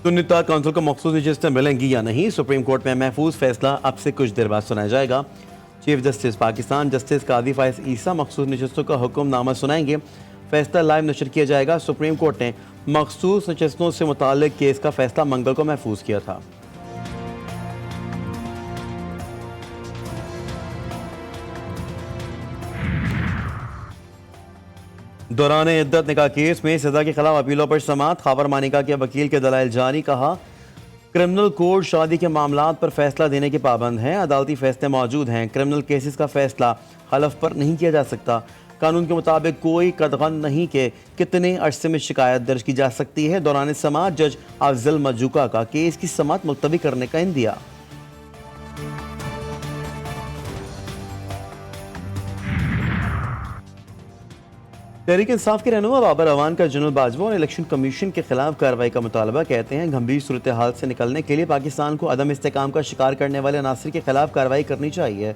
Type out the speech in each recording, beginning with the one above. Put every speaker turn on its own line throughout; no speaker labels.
Sunni council को मखसूस नशिस्तें मिलेंगी या नहीं, सुप्रीम कोर्ट में महफूज फैसला अब से कुछ देर बाद सुनाया जाएगा। चीफ जस्टिस पाकिस्तान जस्टिस कादी फाइज ईसा मखसूस नशिस्तों का हुक्मनामा सुनाएंगे। फैसला लाइव नशर किया जाएगा। सुप्रीम कोर्ट ने मखसूस नशिस्तों से मुताल्लिक केस का फैसला मंगल को महफूज किया था। दौरान इद्दत निकाह केस में सजा के खिलाफ अपीलों पर समाअत। खबर मानिका के वकील के दलाइल जारी। कहा, क्रिमिनल कोड शादी के मामलात पर फैसला देने के पाबंद हैं। अदालती फैसले मौजूद हैं। क्रिमिनल केसेस का फैसला हलफ पर नहीं किया जा सकता। कानून के मुताबिक कोई कदगन नहीं कि कितने अरसे में शिकायत दर्ज की जा सकती है। दौरान समाअत जज अफजल मजूका का केस की समाअत मुलतवी करने का इंदिया। तहरीक इंसाफ के रहनुमा बाबर अवान का जनरल बाजवा और इलेक्शन कमीशन के खिलाफ कार्रवाई का मुतालबा। कहते हैं, गंभीर सूरत हाल से निकलने के लिए पाकिस्तान को अदम इस्तेकाम का शिकार करने वाले अनासर के खिलाफ कार्रवाई करनी चाहिए।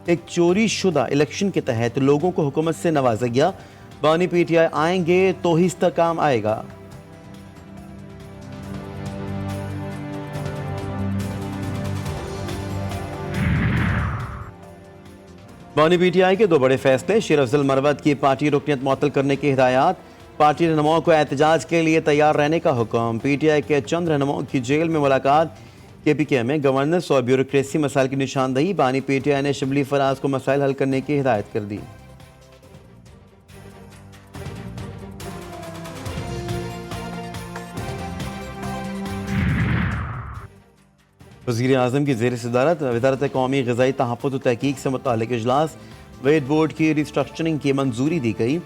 एक चोरी शुदा इलेक्शन के तहत लोगों को हुकूमत से नवाजा गया। बानी PTI आएंगे तो ही इस्तेकाम आएगा। बानी PTI के दो बड़े फैसले। शेर अफजल मरवत की पार्टी रुकनियत मुअत्तल करने की हिदायत। पार्टी रहनुमाओं को एहतजाज के लिए तैयार रहने का हुक्म। PTI के चंद रहनुमाओं की जेल में मुलाकात। KPK में गवर्नेंस और ब्यूरोक्रेसी मसाइल की निशानदही। बानी PTI ने शिबली फराज को मसाइल हल करने की हिदायत कर दी। वज़ीर आज़म की ज़ेर सदारत वज़ारत कौमी ग़िज़ाई तहफ़्फ़ुज़ व तहक़ीक़ से मुताल्लिक़ इजलास। वेट बोर्ड की रिस्ट्रक्चरिंग की मंजूरी दी गई।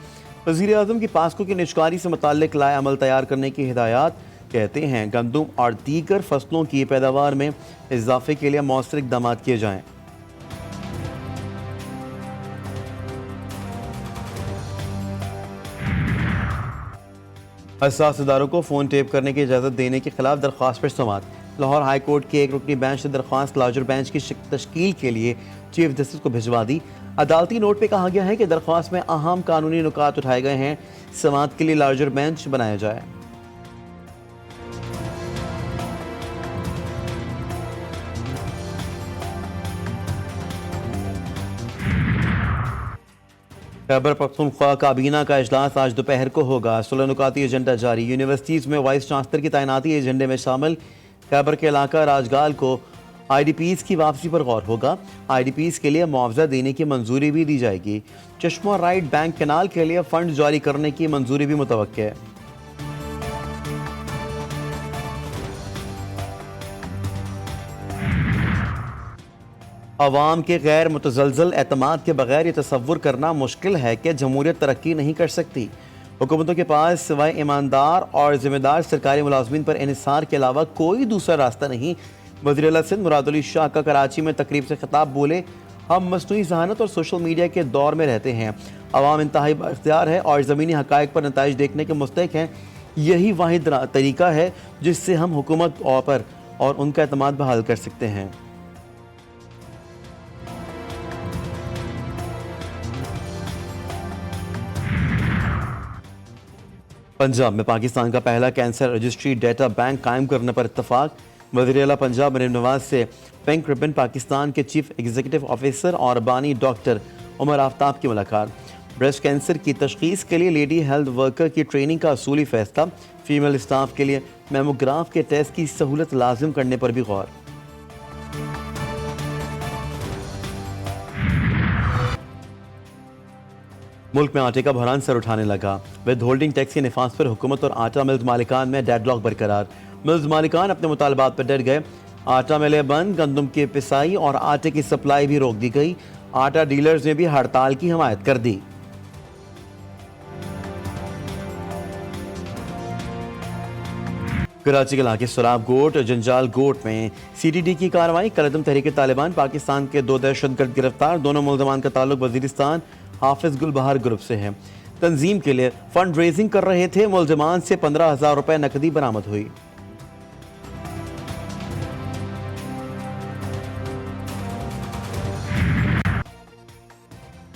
वज़ीर आज़म की पास्को की निष्कारी से मुताल्लिक़ लाए अमल तैयार करने की हिदायत। कहते हैं, गंदम और दीगर फसलों की पैदावार में इजाफे के लिए मौसर इक़दाम किए जाएँ। हसास इदारों को फ़ोन टेप करने की इजाज़त देने के खिलाफ दरख्वास्त पर समाअत। लाहौर हाई कोर्ट के एक रुकनी बेंच ने दरख्वास्त लार्जर बेंच की तश्कील के लिए चीफ जस्टिस को भिजवा दी। अदालती नोट पे कहा गया है कि दरख्वास्त में अहम कानूनी नुकात उठाए गए हैं। समाअत के लिए लार्जर बेंच बनाया जाए। खैबर पख्तूनख्वा काबीना का इजलास आज दोपहर को होगा। सुलह-नुकाती एजेंडा जारी। यूनिवर्सिटीज़ में वाइस चांसलर की तैनाती एजेंडे में शामिल। खैबर के इलाका राजगाल को IDPs की वापसी पर गौर होगा। IDPs के लिए मुआवजा देने की मंजूरी भी दी जाएगी। चश्मा राइट बैंक कैनाल के लिए फंड जारी करने की मंजूरी भी मुतवक्के है। अवाम के गैर मुतज़लज़ल एतमाद के बगैर ये तसव्वुर करना मुश्किल है कि जमहूरियत तरक्की नहीं कर सकती। हुकूमतों के पास सिवाय ईमानदार और ज़िम्मेदार सरकारी मुलाजमीन पर इन्हिसार के अलावा कोई दूसरा रास्ता नहीं। वज़ीर आला सिंध मुराद अली शाह का कराची में तकरीब से खिताब। बोले, हम मसनूई ज़हानत और सोशल मीडिया के दौर में रहते हैं। अवाम इंतहाई बाइख्तियार है और ज़मीनी हक़ाइक़ पर नताइज देखने के मुस्तहिक़ हैं। यही वाहिद तरीका है जिससे हम हुकूमत पर और उनका एतमाद बहाल कर सकते हैं। पंजाब में पाकिस्तान का पहला कैंसर रजिस्ट्री डेटा बैंक कायम करने पर इत्तफाक। वज़ीर आला पंजाब मरीम नवाज से पिंक रिबन पाकिस्तान के चीफ एग्जीक्यूटिव ऑफिसर और बानी डॉक्टर उमर आफ्ताब की मुलाकात। ब्रेस्ट कैंसर की तशख़ीस के लिए लेडी हेल्थ वर्कर की ट्रेनिंग का असूली फैसला। फीमेल स्टाफ के लिए मेमोग्राफ के टेस्ट की सहूलत लाजिम करने पर भी गौर। मुल्क में आटे का बहरान सर उठाने लगा। विद होल्डिंग टैक्स के निफाज पर हुकूमत और आटा मिल्स मालिकान में डेडलॉक बरकरार। मिल्स मालिकान अपने मुतालबात पर डट गए। आटा मिलें बंद, गंदम की पिसाई और आटे की सप्लाई भी रोक दी गई। आटा डीलर्स ने भी हड़ताल की हमायत कर दी। कराची के इलाके सुराब गोट जंजाल गोट में CTD की कार्रवाई। कलदम तहरीक तालिबान पाकिस्तान के 2 दहशतगर्द गिरफ्तार। दोनों मुल्ज़मान का ताल्लुक वजीरिस्तान हाफिज गुलबहार ग्रुप से है। तंजीम के लिए फंड रेजिंग कर रहे थे। मुल्ज़मान से 15,000 रुपए नकदी बरामद हुई।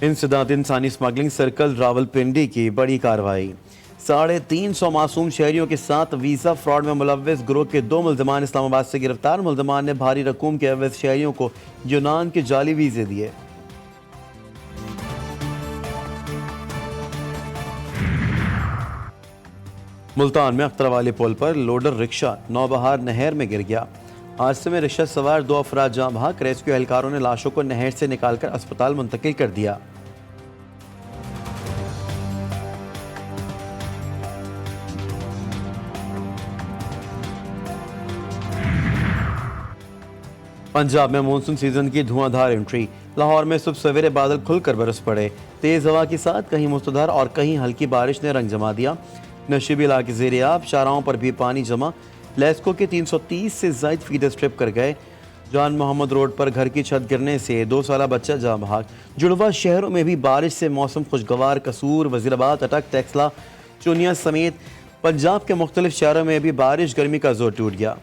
इंसदाद इंसानी स्मगलिंग सर्कल रावलपिंडी की बड़ी कार्रवाई। 350 मासूम शहरियों के साथ वीज़ा फ्रॉड में मुलव्वस गिरोह के 2 मुल्ज़मान इस्लामाबाद से गिरफ्तार। मुल्ज़मान ने भारी रकूम के अवैध शहरियों को यूनान के जाली वीज़े दिए। मुल्तान में अख्तरवाली पुल पर लोडर रिक्शा नौबहार नहर में गिर गया। हादसे में रिक्शा सवार 2 अफराद जाँ बहक। रेस्क्यू एहलकारों ने लाशों को नहर से निकालकर अस्पताल मुंतकिल कर दिया। पंजाब में मानसून सीजन की धुआंधार एंट्री। लाहौर में सुबह सवेरे बादल खुलकर बरस पड़े। तेज हवा के साथ कहीं मूसलाधार और कहीं हल्की बारिश ने रंग जमा दिया। नशीबी इलाके ज़ेर-ए-आब, शाहराहों पर भी पानी जमा। लेस्को के 330 से ज़ायद फीडर स्ट्रिप कर गए। जान मोहम्मद रोड पर घर की छत गिरने से 2 साला बच्चा जाँ बहक। जुड़वा शहरों में भी बारिश से मौसम खुशगवार। कसूर, वज़ीराबाद, अटक, टेक्सला, चुनिया समेत पंजाब के मुख्तलिफ शहरों में भी बारिश गर्मी का जोर टूट गया।